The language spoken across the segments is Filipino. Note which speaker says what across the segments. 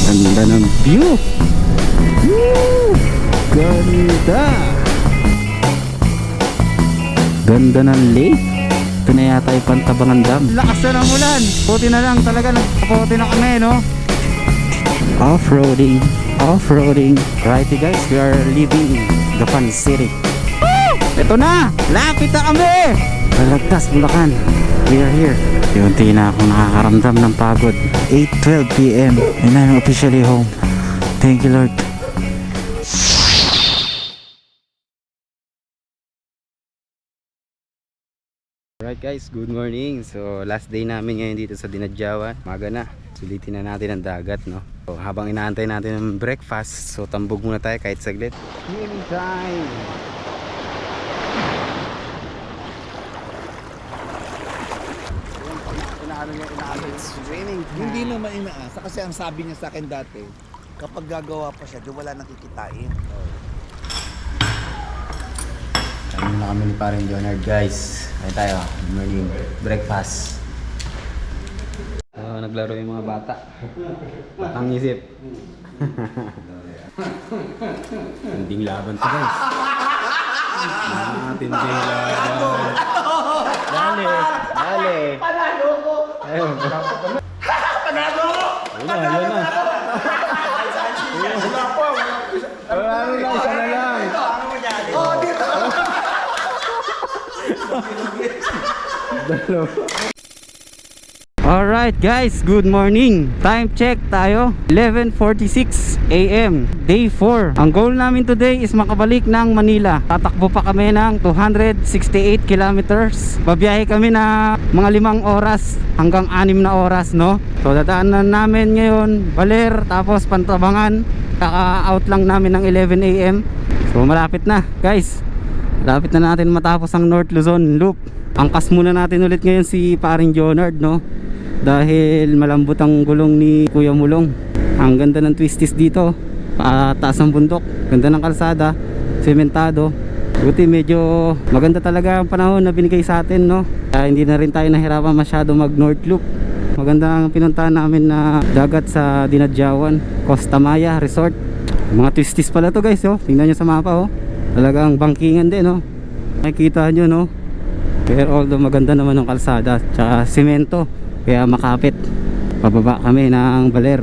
Speaker 1: Ganda ng view. Woo! Ganda. Ganda ng lake. Ito na yata yung Pantabangan Dam. Lakas na ng ulan. Puti na lang talaga. Nagpaputi na kami, no? Off-roading. Off-roading. Righty guys, we are leaving the Fun City. Woo! Ito na! Lapit na kami! Balagtas, Bulacan. We are here. Unti na akong nakakaramdam ng pagod. 8:12 PM and I'm officially home. Thank you, Lord. Alright guys, good morning. So last day namin ngayon dito sa Dinadjawan. Maga na, sulitin na natin ang dagat, no? So, habang inaantay natin ng breakfast, so tambog muna tayo kahit saglit. Swimming time! Swimming time!
Speaker 2: Hindi naman inaasa kasi ang sabi niya sa akin dati, kapag gagawa pa siya, di wala nakikitain.
Speaker 1: Kami na kami ni Paring Leonard guys. Ay tayo, good morning, breakfast. So, naglaro yung mga bata. Batang isip. Tinding laban to guys. Tinding laban. Dali, dali.
Speaker 2: Panalo ko!
Speaker 1: Ayun.
Speaker 2: Panalo ko!
Speaker 1: Ayun na, ayun na. Wala na, isa na lang.
Speaker 2: Oh, dito!
Speaker 1: Alright guys, good morning. Time check tayo, 11:46 AM, day 4. Ang goal namin today is makabalik ng Manila. Tatakbo pa kami ng 268 kilometers. Babiyahe kami na mga 5 oras hanggang 6 na oras, no? So dadaanan namin ngayon Baler, tapos Pantabangan. Kaka-out lang namin ng 11 AM. So malapit na guys. Malapit na natin matapos ang North Luzon Loop. Angkas muna natin ulit ngayon si Paring Leonard, no? Dahil malambot ang gulong ni Kuya Mulong. Ang ganda ng twisties dito, pataas ng bundok, ganda ng kalsada, sementado. Buti medyo maganda talaga ang panahon na binigay sa atin, no? Kaya hindi na rin tayo nahirapan masyado mag North Loop. Maganda ang pinuntahan namin na dagat sa Dinadjawan, Costa Maya Resort. Mga twisties pala to guys, oh. Tingnan nyo sa mapa, oh. Talagang bangkingan din, oh. Nakikita nyo, no? Pero although maganda naman ang kalsada, tsaka semento, kaya makapit. Pababa kami ng Baler.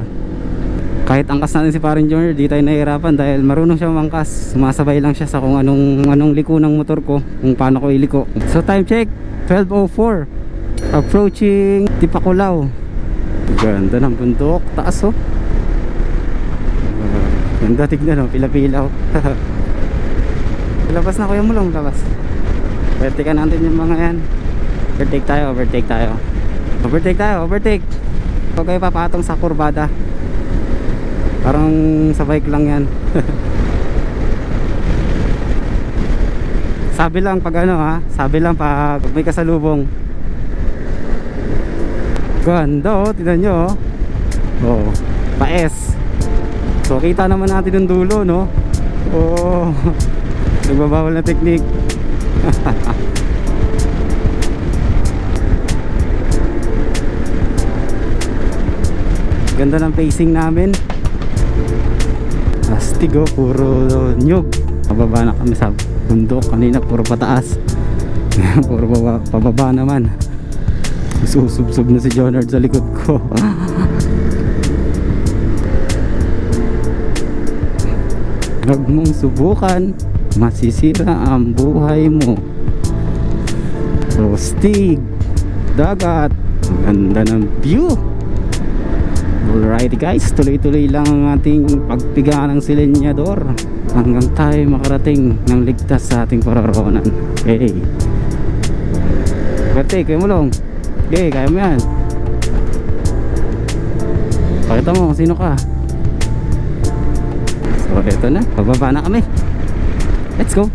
Speaker 1: Kahit angkas natin si Paring Leonard, di tayo nahihirapan dahil marunong siya mangkas. Sumasabay lang siya sa kung anong liko ng motor ko, kung paano ko iliko. So time check, 12:04. Approaching Tipakulao. Ganda ng bundok, taas, oh. Ganda, tignan, oh, pila-pila, oh. Labas na Kuya Mulong, labas. Overtake natin yung mga yan. Overtake tayo, overtake tayo. Overtake tayo, overtake. Huwag kayo papatong sa kurbada. Parang sa bike lang yan. Sabi lang pag ano, ha. Sabi lang pag may kasalubong. Ganda, oh, tignan nyo, oh. Oh, pa-S. So kita naman natin yung dulo, no. Oh, nagbabawal na technique. Ganda ng pacing namin. Astig, oh, puro nyug. Pababa na kami sa bundok. Kanina puro pataas. Puro pababa naman. Susubsob na si Leonard sa likod ko. Huwag mong subukan, masisira ang buhay mo. Rostig, dagat, ganda ng view. Alright guys, tuloy-tuloy lang ang ating pagpiga ng silinyador hanggang tayo makarating ng ligtas sa ating pararoonan. Okay, Berte, kaya mo lang. Okay, kaya mo yan. Pakita mo kung sino ka. So eto na, pababa na kami. Let's go.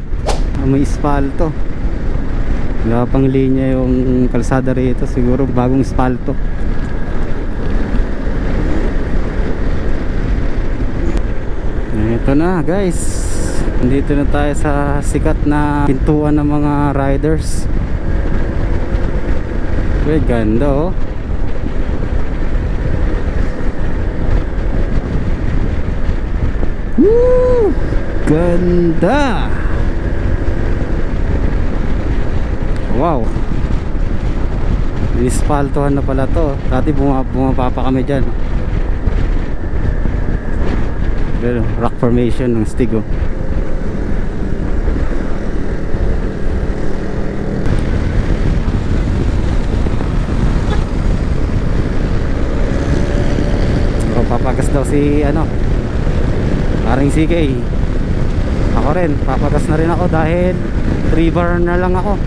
Speaker 1: May espalto. Wala pang linya yung kalsada rito. Siguro bagong espalto. Ito na guys, dito na tayo sa sikat na pintuan ng mga riders. Uy, ganda, oh. Woo! Ganda! Wow! Inispaltohan na pala to. Dati bumaba pa kami dyan. Rock formation ng Stig, oh. So, papagas daw si paring CK. Ako rin, papagas na rin ako dahil 3 bar na lang ako.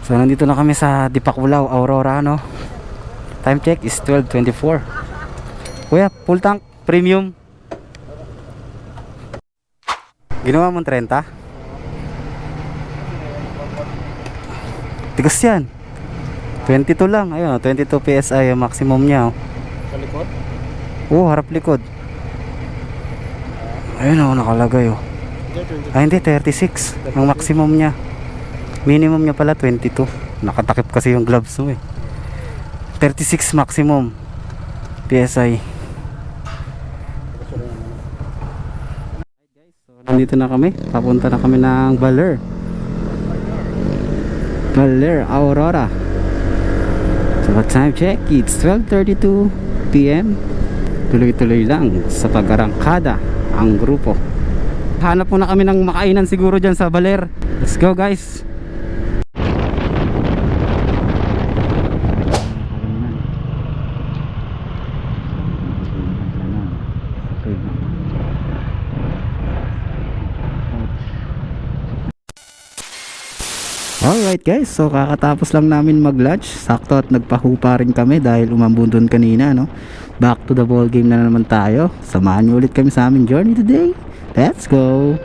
Speaker 1: So nandito na kami sa Dipakulaw, Aurora, no? Time check is 12:24. Kuya, full tank, premium. Ginawa mong 30? Tigas yan. 22 lang, ayun, 22 PSI ang maximum niya, oh.
Speaker 2: Sa likod?
Speaker 1: Oo, harap likod. Ayun, oh, nakalagay, oh. Ay, hindi, 36 ang maximum niya. Minimum niya pala 22. Nakatakip kasi yung gloves mo, eh. 36 maximum PSI. So, nandito na kami. Papunta na kami ng Baler, Aurora. So time check, it's 12:32 PM. Tuloy-tuloy lang sa pag-arangkada ang grupo. Hanap muna kami ng makainan siguro dyan sa Baler. Let's go, guys. Alright guys, so kakatapos lang namin mag-lunch. Sakto at nagpahupa rin kami dahil umambundon kanina, no? Back to the ball game na naman tayo. Samahan niyo ulit kami sa aming journey today. Let's go!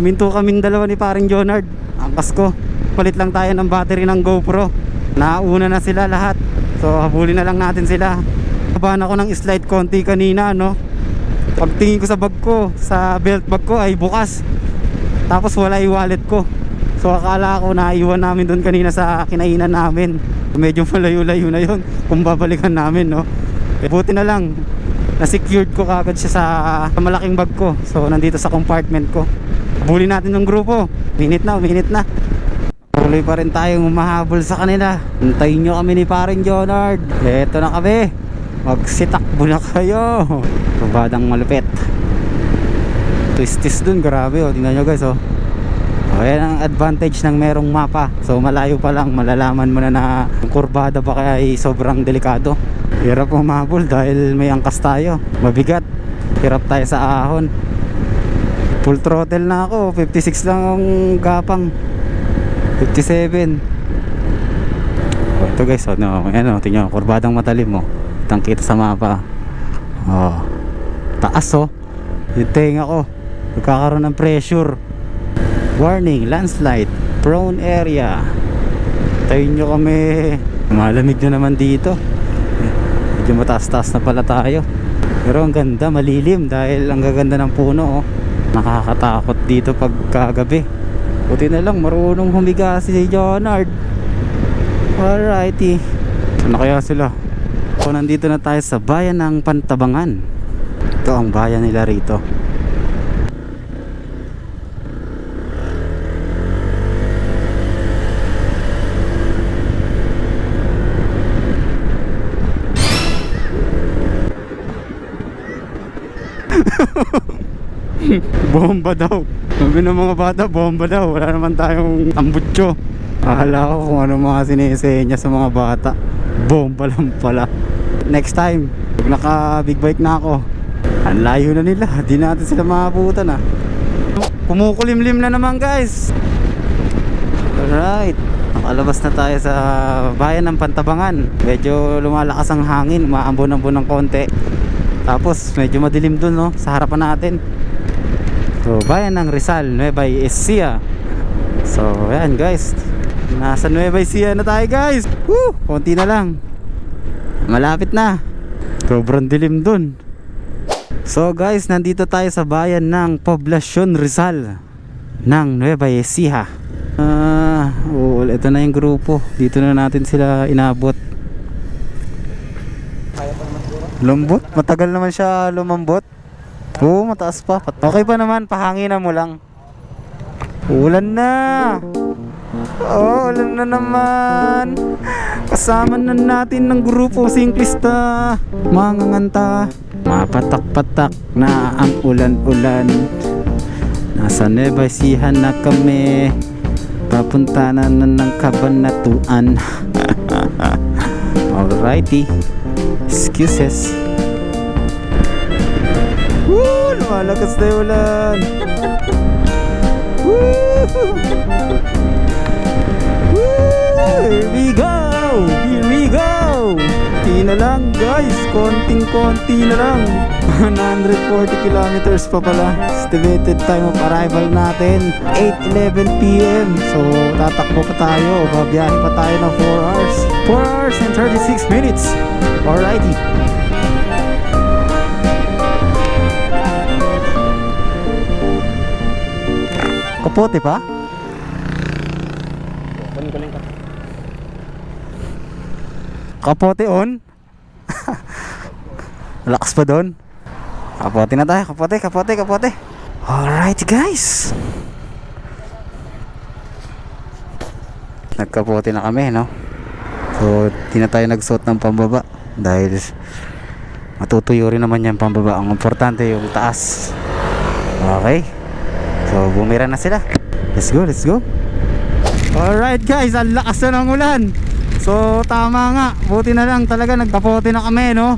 Speaker 1: Minto kaming dalawa ni paring Jonard. Angkas ko. Palit lang tayo ng battery ng GoPro. Nauna na sila lahat. So habulin na lang natin sila. Kabahan ako ng slide konti kanina, no? Pagtingin ko sa bag ko, sa belt bag ko ay bukas. Tapos wala yung wallet ko. So akala ko naiwan namin doon kanina sa kinainan namin. Medyo malayo-layo na yun kung babalikan namin, no? Buti na lang na-secured ko kagad siya sa malaking bag ko. So nandito sa compartment ko. Habulin natin ng grupo. Minute na. Tuloy pa rin tayong humahabol sa kanila. Hintayin nyo kami ni paring Jonard. Eto na kami. Magsitakbo na kayo. Rubadang malupit. Twistis dun, grabe, oh. Tingnan nyo guys, oh. Ayan ang advantage ng merong mapa. So malayo pa lang, malalaman mo na yung kurbada pa kaya ay sobrang delikado. Hirap humahabol dahil may angkas tayo. Mabigat. Hirap tayo sa ahon. Full throttle na ako. 56 lang ang gapang. 57. Ito guys, ano, tingnan, kurbadang matalim, oh. Kitang kita sa mapa. Oh. Taas, oh. Yung tenga ko, nagkakaroon ng pressure. Warning, landslide, prone area. Tayin nyo kami. Malamig na naman dito. Medyo mataas-taas na pala tayo. Pero ang ganda, malilim dahil ang gaganda ng puno, oh. Nakakatakot dito pag kagabi. Buti na lang marunong humiga si Jonard. Alrighty. Ano kaya sila? So nandito na tayo sa bayan ng Pantabangan. Ito ang bayan nila rito. Bomba daw. Sabi ng mga bata, bomba daw. Wala naman tayong tambutso. Akala ko kung ano mga sinisenya sa mga bata. Bomba lang pala. Next time, pag naka big bike na ako, ang layo na nila. Di natin sila maabutan ah. Kumukulimlim na naman guys. Alright, nakalabas na tayo sa bayan ng Pantabangan. Medyo lumalakas ang hangin, umaambon-ambon ng konti. Tapos medyo madilim dun no, sa harapan natin. So bayan ng Rizal, Nueva Ecija. So ayan guys, nasa Nueva Ecija na tayo guys. Woo! Konti na lang, malapit na. Sobrang dilim dun. So guys, nandito tayo sa bayan ng Poblacion Rizal ng Nueva Ecija. Ito na yung grupo. Dito na natin sila inabot. Lambot? Matagal naman siya lumambot. Oo, mataas pa. Okay pa naman, pahanginan mo lang. Ulan na. Oh, ulan na naman. Kasama na natin ng grupo Sinklista. Manganganta. Mapatak-patak na ang ulan-ulan. Nasa Nueva Ecija na kami. Papunta na ng Cabanatuan. Alrighty. Excuses. Woo! Lumalakas na yung ulan. Woo! Woo! Here we go! Here we go! Konti na lang guys. Konting-konti na lang. 140 kilometers pa pala. Estimated time of arrival natin 8:11 PM. So tatakbo pa tayo. Babiyahe pa tayo ng 4 hours. 4 hours and 36 minutes. Alrighty. Kapote pa? Kapote on? Lakas pa doon. Kapote na tayo. Kapote. Alright guys. Nagkapote na kami no. So di na tayo nagsuot ng pambaba. Dahil matutuyo rin naman yan pambaba. Ang importante yung taas. Okay. So bumira na sila. Let's go. Alright guys, ang lakas na ng ulan. So tama nga, buti na lang talaga nagkapote na kami no.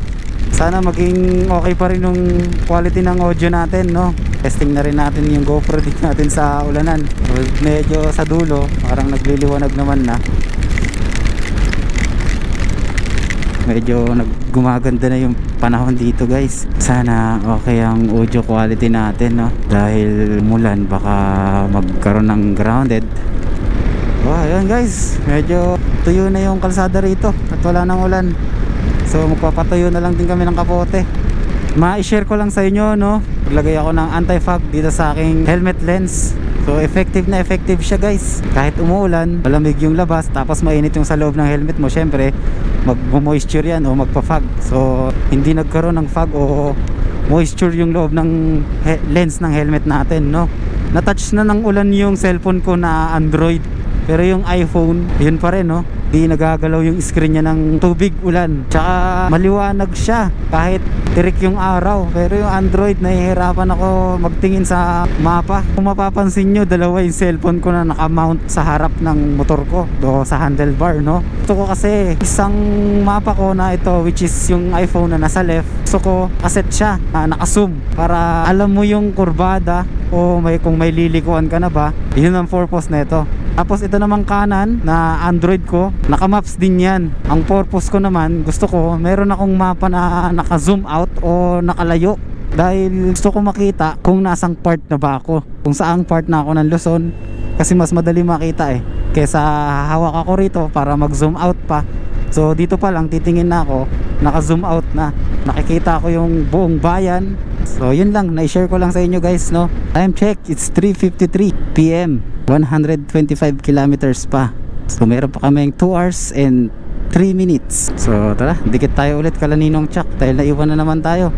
Speaker 1: Sana maging okay pa rin yung quality ng audio natin no. Testing na rin natin yung GoPro din natin sa ulanan. So, medyo sa dulo parang nagliliwanag naman na. Medyo gumaganda na yung panahon dito guys. Sana okay ang audio quality natin no. Dahil mulan baka magkaroon ng grounded. Oh, ayan guys, medyo tuyo na yung kalsada rito at wala nang ulan. So magpapatuyo na lang din kami ng kapote. Ma-share ko lang sa inyo no. Maglagay ako ng anti-fog dito sa aking helmet lens. So effective na effective siya guys. Kahit umuulan, malamig yung labas, tapos mainit yung sa loob ng helmet mo, syempre mag-moisture yan o magpa-fog. So hindi nagkaroon ng fog o moisture yung loob ng lens ng helmet natin no. Na-touch na ng ulan yung cellphone ko na Android. Pero yung iPhone, yun pa rin no. Di nagagalaw yung screen niya ng tubig, ulan. Tsaka maliwanag siya kahit tirik yung araw. Pero yung Android, nahihirapan ako magtingin sa mapa. Kung mapapansin nyo, dalawa yung cellphone ko na nakamount sa harap ng motor ko o sa handlebar no. Gusto ko kasi isang mapa ko na ito, which is yung iPhone na nasa left, gusto ko kaset siya, naka-zoom para alam mo yung kurbada o kung may lilikuan ka na ba. Yun ang purpose na ito. Tapos ito namang kanan na Android ko, naka-maps din yan. Ang purpose ko naman, gusto ko meron akong mapa na naka-zoom out o nakalayo. Dahil gusto ko makita kung nasang part na ba ako, kung saang part na ako ng Luzon. Kasi mas madali makita kesa hawak ako rito para mag-zoom out pa. So dito pa lang titingin na ako, naka-zoom out na. Nakikita ko yung buong bayan. So yun lang, na-share ko lang sa inyo guys no. Time check, it's 3:53 PM. 125 kilometers pa. So meron pa kaming 2 hours and 3 minutes. So tara, dikit tayo ulit kala Ninong Chuck dahil naiwan na naman tayo.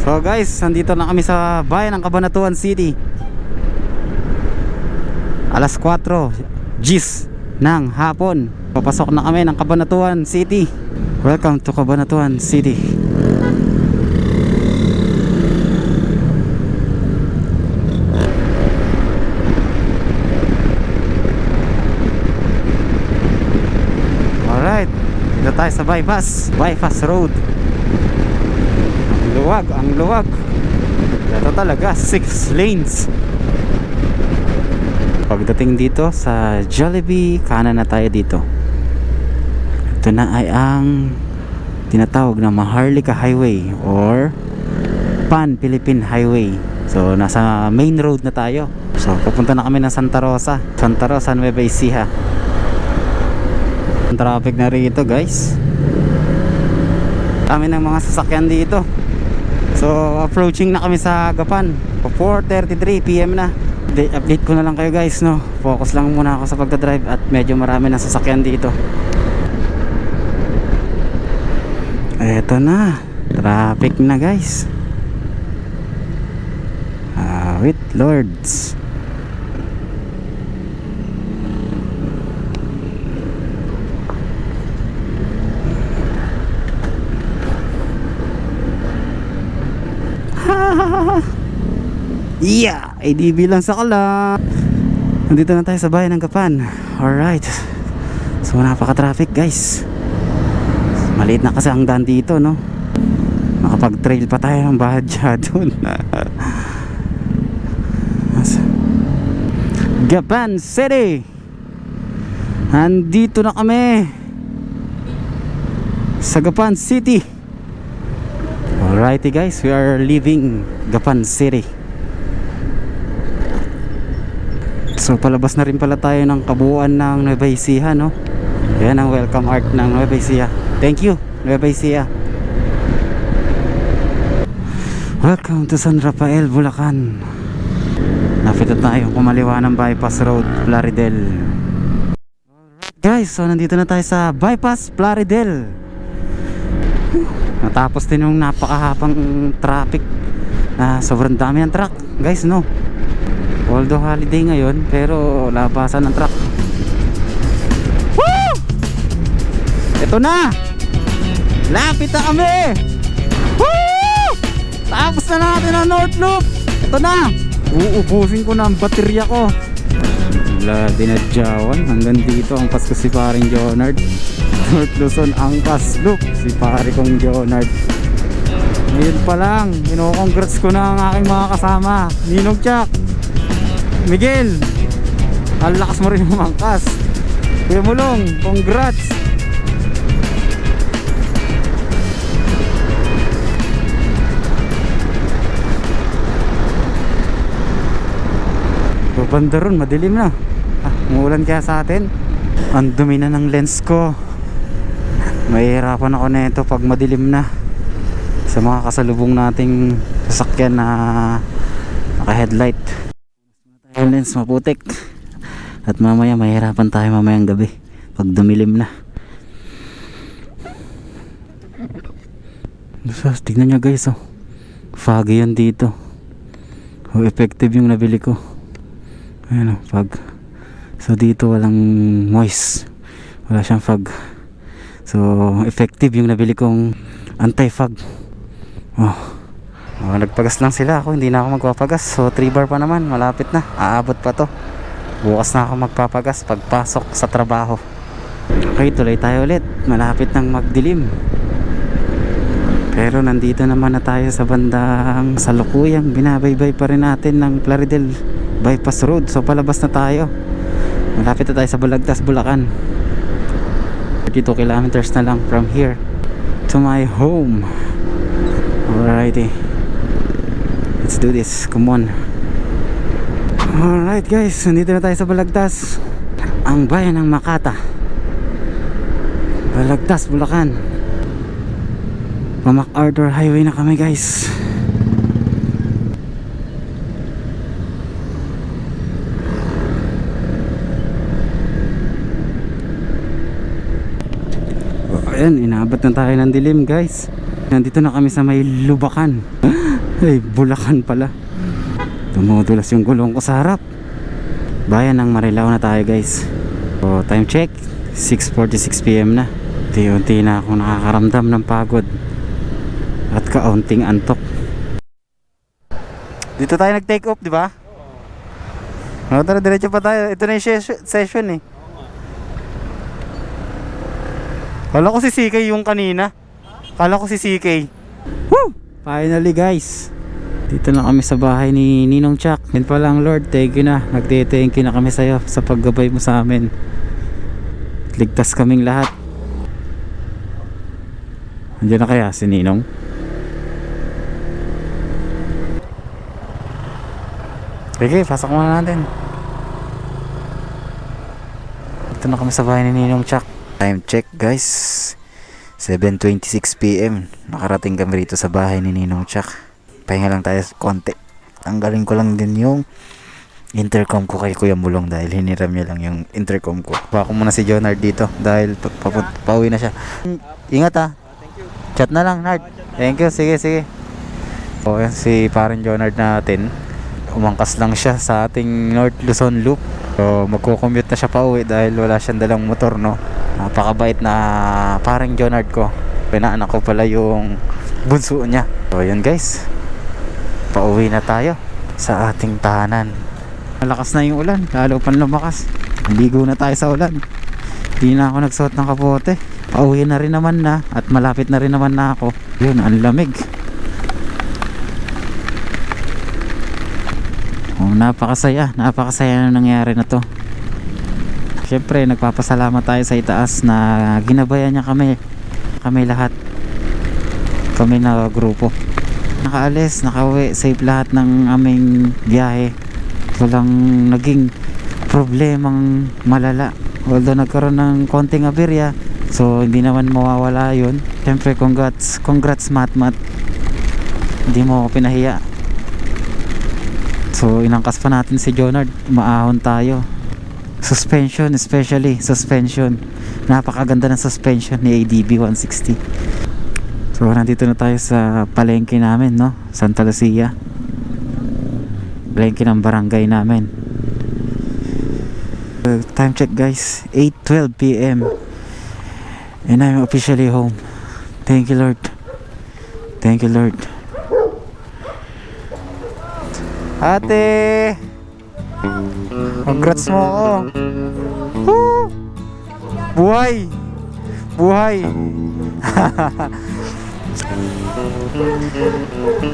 Speaker 1: So guys, nandito na kami sa bayan ng Cabanatuan City. Alas 4 GIS ng hapon. Papasok na kami ng Cabanatuan City. Welcome to Cabanatuan City. Alright, dito tayo sa bypass road. Ang luwag. Ito talaga 6 lanes. Pagdating dito sa Jollibee, kanan na tayo dito. Ito na ay ang tinatawag na Maharlika Highway or Pan-Philippine Highway. So nasa main road na tayo. So pupunta na kami ng Santa Rosa, Nueva Ecija. Ang traffic na rito guys. Dami ng mga sasakyan dito. So approaching na kami sa Gapan. 4:33 PM na. Update ko na lang kayo guys, no. Focus lang muna ako sa pagdadrive at medyo marami ng sasakyan dito. Eto na, traffic na guys. Wait lords. Yeah, ADB lang sa kala. Nandito na tayo sa bayan ng Gapan. Alright. So napaka-traffic guys. Maliit na kasi ang daan dito, no. Nakapag-trail pa tayo ng bahadya doon. Gapan City. Nandito na kami sa Gapan City. Alrighty guys, we are leaving Gapan City. So palabas na rin pala tayo ng kabuuan ng Nueva Ecija, no? Yan ang welcome art ng Nueva Ecija. Thank you Nueva Ecija. Welcome to San Rafael, Bulacan. Napit na tayo kumaliwa ng bypass road, Plaridel. Alright guys, so nandito na tayo sa bypass Plaridel. Natapos din yung napakahapang traffic. Sobrang dami ng truck guys, no? Although holiday ngayon, pero labasan ng truck. Woo! Ito na! Lapit na kami! Woo! Tapos na natin ang North Loop! Ito na! Uubusin ko na ang baterya ko. Wala dinadyawan. Hanggang dito ang pasko si paring Jonard. North Luzon ang Loop. Si pare kong Jonard. Ngayon pa lang, congrats ko na ang aking mga kasama. Ninong Chuck, Miguel, ang lakas mo rin umangkas. Kuya Mulong, congrats. Banda ron, madilim na. Umuulan kaya sa atin. Ang dumi na ng lens ko. Mahihirapan ako nito pag madilim na. Sa mga kasalubong nating sasakyan na naka-headlight. Yung lens maputik. At mamaya mahihirapan tayo mamayang gabi pag dumilim na. Tignan nyo guys, oh. Foggy yan dito. Effective yung nabili ko. Ayan, fog. So dito walang moist, wala siyang fog. So effective yung nabili kong anti-fog. Nagpagas lang sila, ako hindi na ako magpapagas. So 3 bar pa naman, malapit na, aabot pa to. Bukas na ako magpapagas pagpasok sa trabaho. Okay, tuloy tayo ulit, malapit nang magdilim. Pero nandito naman na tayo sa bandang salukuyang binabaybay pa rin natin ng Plaridel bypass road. So palabas na tayo, malapit na tayo sa Balagtas, Bulacan. 32 kilometers na lang from here to my home. Alrighty, let's do this, come on. Alright guys, nandito na tayo sa Balagtas, ang bayan ng Makata. Balagtas, Bulacan. MacArthur Highway na kami guys. Ayan, inaabot na tayo ng dilim guys. Nandito na kami sa may Lubakan. Ay, Bulacan pala. Tumutulas yung gulong ko sa harap. Bayan ng Marilao na tayo guys. So, time check 6:46 PM na. Unti-unti na ako nakakaramdam ng pagod at kaunting antok. Dito tayo nag-take off, di ba? Oo. Tara, diretso pa tayo. Ito na yung session eh. Kala ko si CK yung kanina. Kala ko si CK. Woo! Finally guys. Dito na kami sa bahay ni Ninong Chuck. Yan pa lang Lord, thank you na. Nagte-thank you na kami sa'yo sa paggabay mo sa amin. Ligtas kaming lahat. Andiyan na kaya si Ninong? Sige, pasok muna natin. Dito na kami sa bahay ni Ninong Chuck. Time check guys, 7:26 PM. Nakarating kami rito sa bahay ni Ninong Chuck. Pahinga lang tayo konti. Tanggalin ko lang din yung intercom ko kay Kuya Mulong dahil hiniram niya lang yung intercom ko. Kuha ko muna si Jonard dito dahil pauwi na siya. Ingat ha. Chat na lang Nard. Thank you. Sige. O yan si parang Jonard natin. Umangkas lang siya sa ating North Luzon Loop. So magko-commute na siya pauwi dahil wala siyang dalang motor, no. Napakabait na parang Jonard ko. Pinaanak ko pala yung bunso niya. So yun guys, pauwi na tayo sa ating tahanan. Malakas na yung ulan, lalo pang lumakas. Ligo na tayo sa ulan. Hindi na ako nagsuot ng kapote. Pauwi na rin naman na at malapit na rin naman na ako. Yun, ang lamig. Napakasaya na nangyari na to. Syempre nagpapasalamat tayo sa itaas na ginabayan niya kami lahat, kami na grupo. Nakaalis, nakauwi safe lahat ng aming biyahe. Walang naging problemang malala, although nagkaroon ng konting aberya, so hindi naman mawawala yun. Syempre congrats Matmat, hindi mo ako pinahiya. So inangkas pa natin si Jonard, maahon tayo. Suspension, especially suspension, napakaganda ng suspension ni ADB 160. So nandito na tayo sa palengke namin, no, Santa Lucia, palengke ng barangay namin. Time check guys, 8:12 PM and I'm officially home. Thank you Lord, thank you Lord. Ate, congrats mo ako. Woo! Buhay,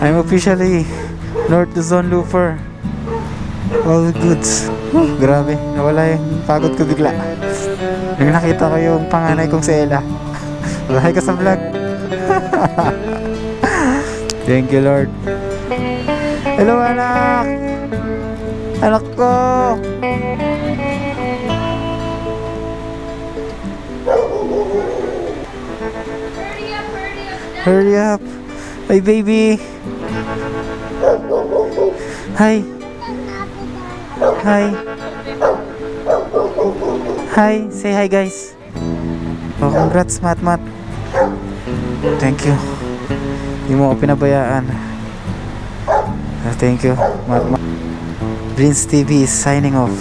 Speaker 1: I'm officially North Luzon Looper. All goods. Grabe, nawala yung pagod ko bigla nung nakita ko yung panganay kong si Ella. Bahay ka sa vlog. Thank you Lord. Hello anak, anak ko. Hurry up. Hi baby. Hi. Say hi guys. Oh, congrats Matmat. Thank you. Hindi mo ako pinabayaan. Thank you Matmat. Prince TV is signing off.